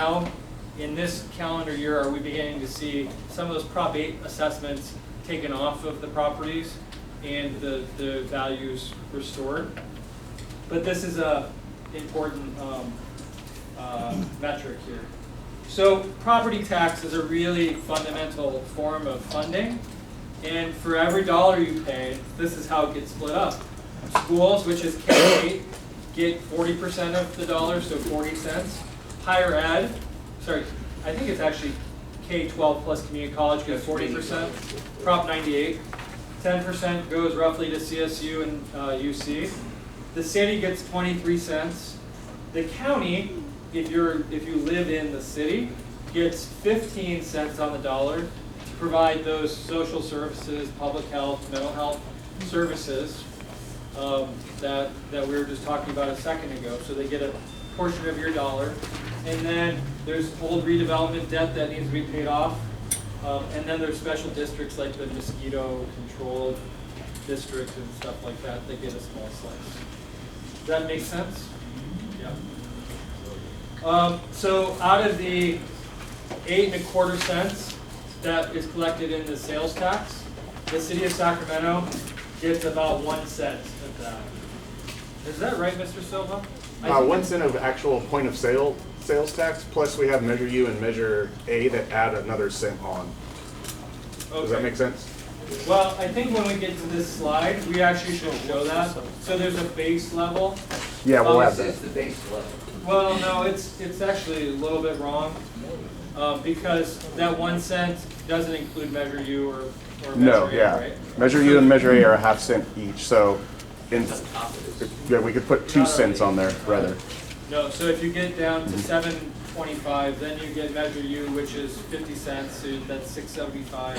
Now, in this calendar year, are we beginning to see some of those Prop 8 assessments taken off of the properties and the values restored? But this is a important metric here. So property tax is a really fundamental form of funding, and for every dollar you pay, this is how it gets split up. Schools, which is K-8, get 40% of the dollar, so 40 cents. Higher ed, sorry, I think it's actually K-12 plus community college gets 40%. Prop 98, 10% goes roughly to CSU and UC. The city gets 23 cents. The county, if you live in the city, gets 15 cents on the dollar to provide those social services, public health, mental health services that we were just talking about a second ago. So they get a portion of your dollar. And then there's old redevelopment debt that needs to be paid off. And then there's special districts like the mosquito controlled district and stuff like that that get a small slice. Does that make sense? Yeah. So out of the 8.25 cents that is collected in the sales tax, the city of Sacramento gets about 1 cent of that. Is that right, Mr. Silva? 1 cent of actual point of sales tax, plus we have Measure U and Measure A that add another cent on. Okay. Does that make sense? Well, I think when we get to this slide, we actually should show that. So there's a base level. Yeah, we'll have that. It's the base level. Well, no, it's actually a little bit wrong because that 1 cent doesn't include Measure U or Measure A, right? Measure U and Measure A are a 1/2 cent each, so we could put 2 cents on there rather. No, so if you get down to 7.25, then you get Measure U, which is 50 cents, so that's 6.75,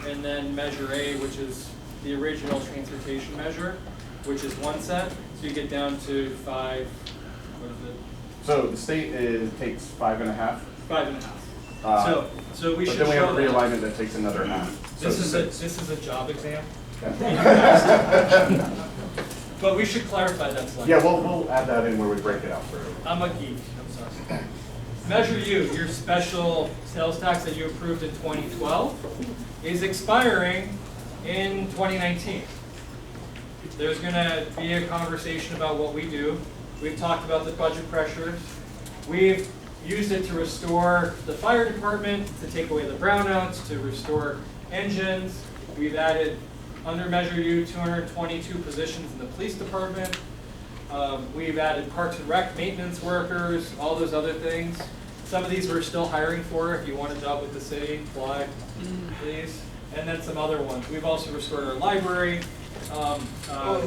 and then Measure A, which is the original transportation measure, which is 1 cent, so you get down to 5. What is it? So the state takes 5.5. 5.5. So we should then we show have a realignment that takes another 1/2. This is a job exam. But we should clarify that slide. Yeah, we'll add that in where we break it out for everyone. I'm a geek. I'm sorry. Measure U, your special sales tax that you approved in 2012, is expiring in 2019. There's going to be a conversation about what we do. We've talked about the budget pressures. We've used it to restore the fire department, to take away the brownouts, to restore engines. We've added, under Measure U, 222 positions in the police department. We've added Parks and Rec maintenance workers, all those other things. Some of these we're still hiring for. If you want a job with the city, apply, please. And then some other ones. We've also restored our library,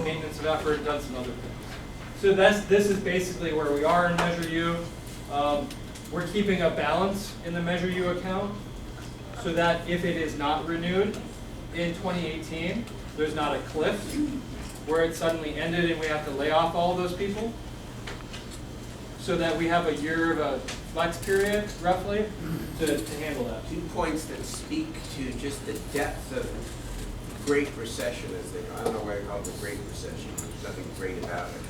maintenance of effort, done some other things. So this is basically where we are in Measure U. We're keeping a balance in the Measure U account so that if it is not renewed in 2018, there's not a cliff where it suddenly ended and we have to lay off all of those people. So that we have a year of a flex period, roughly, to handle that. 2 points that speak to just the depth of Great Recession, as they go. I don't know why I call it the Great Recession. There's nothing great about it.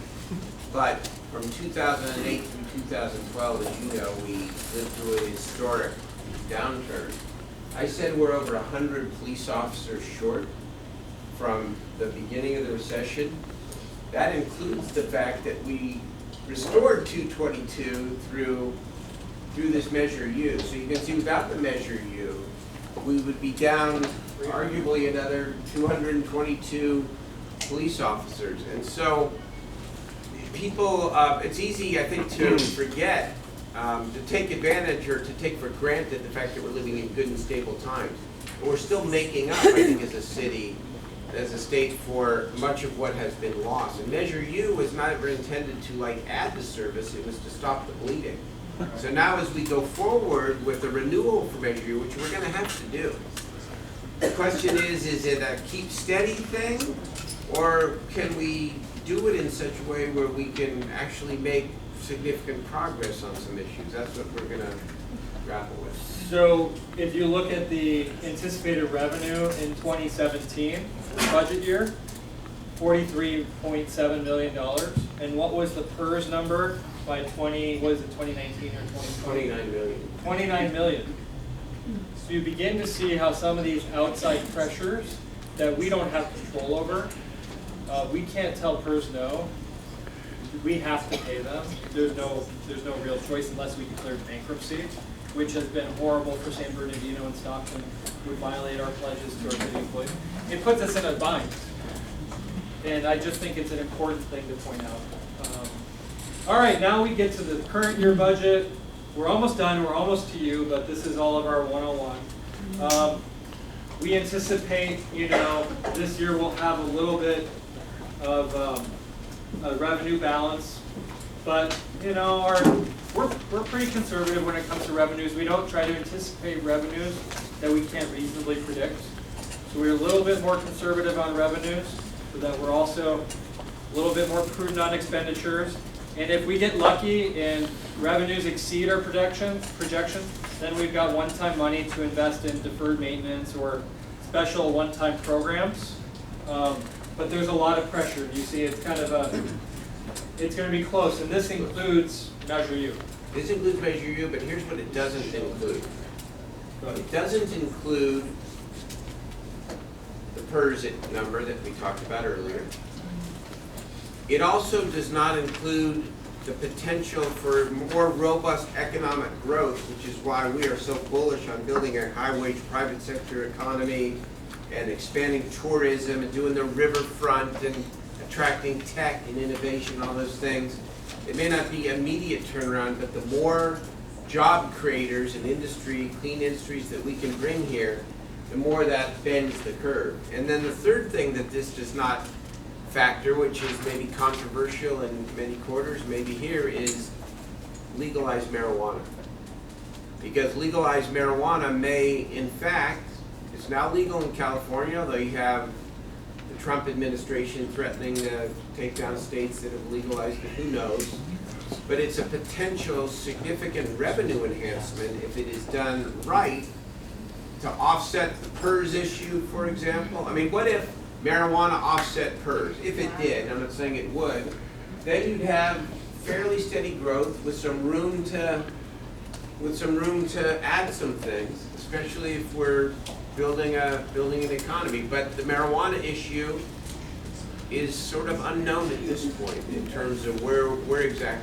But from 2008 through 2012, as you know, we lived through a historic downturn. I said we're over 100 police officers short from the beginning of the recession. That includes the fact that we restored 222 through this Measure U. So you can see without the Measure U, we would be down arguably another 222 police officers. And so people, it's easy, I think, to forget, to take advantage or to take for granted the fact that we're living in good and stable times. But we're still making up, I think, as a city, as a state, for much of what has been lost. And Measure U was not ever intended to add to service, it was to stop the bleeding. So now as we go forward with the renewal for Measure U, which we're going to have to do, the question is it a keep steady thing, or can we do it in such a way where we can actually make significant progress on some issues? That's what we're going to grapple with. So if you look at the anticipated revenue in 2017, the budget year, $43.7 million. And what was the PERS number by 2019 or 2020? 29 million. 29 million. So you begin to see how some of these outside pressures that we don't have control over, we can't tell PERS no. We have to pay them. There's no real choice unless we declare bankruptcy, which has been horrible for San Bernardino and Stockton, would violate our pledges to our city employees. It puts us in a bind. And I just think it's an important thing to point out. All right, now we get to the current year budget. We're almost done, we're almost to you, but this is all of our 101. We anticipate, this year we'll have a little bit of a revenue balance, but we're pretty conservative when it comes to revenues. We don't try to anticipate revenues that we can't reasonably predict. So we're a little bit more conservative on revenues, so that we're also a little bit more prudent on expenditures. And if we get lucky and revenues exceed our projections, then we've got one-time money to invest in deferred maintenance or special one-time programs. But there's a lot of pressure. You see, it's kind of it's going to be close, and this includes Measure U. This includes Measure U, but here's what it doesn't include. It doesn't include the PERS number that we talked about earlier. It also does not include the potential for more robust economic growth, which is why we are so bullish on building a high-wage private sector economy and expanding tourism and doing the riverfront and attracting tech and innovation, all those things. It may not be immediate turnaround, but the more job creators and industry, clean industries that we can bring here, the more that bends the curve. And then the third thing that this does not factor, which is maybe controversial in many quarters, maybe here, is legalized marijuana. Because legalized marijuana may, in fact, it's now legal in California, although you have the Trump administration threatening to take down states that have legalized it, who knows. But it's a potential significant revenue enhancement if it is done right to offset the PERS issue, for example. I mean, what if marijuana offset PERS? If it did, I'm not saying it would, then you'd have fairly steady growth with some room to add some things, especially if we're building an economy. But the marijuana issue is sort of unknown at this point in terms of where exactly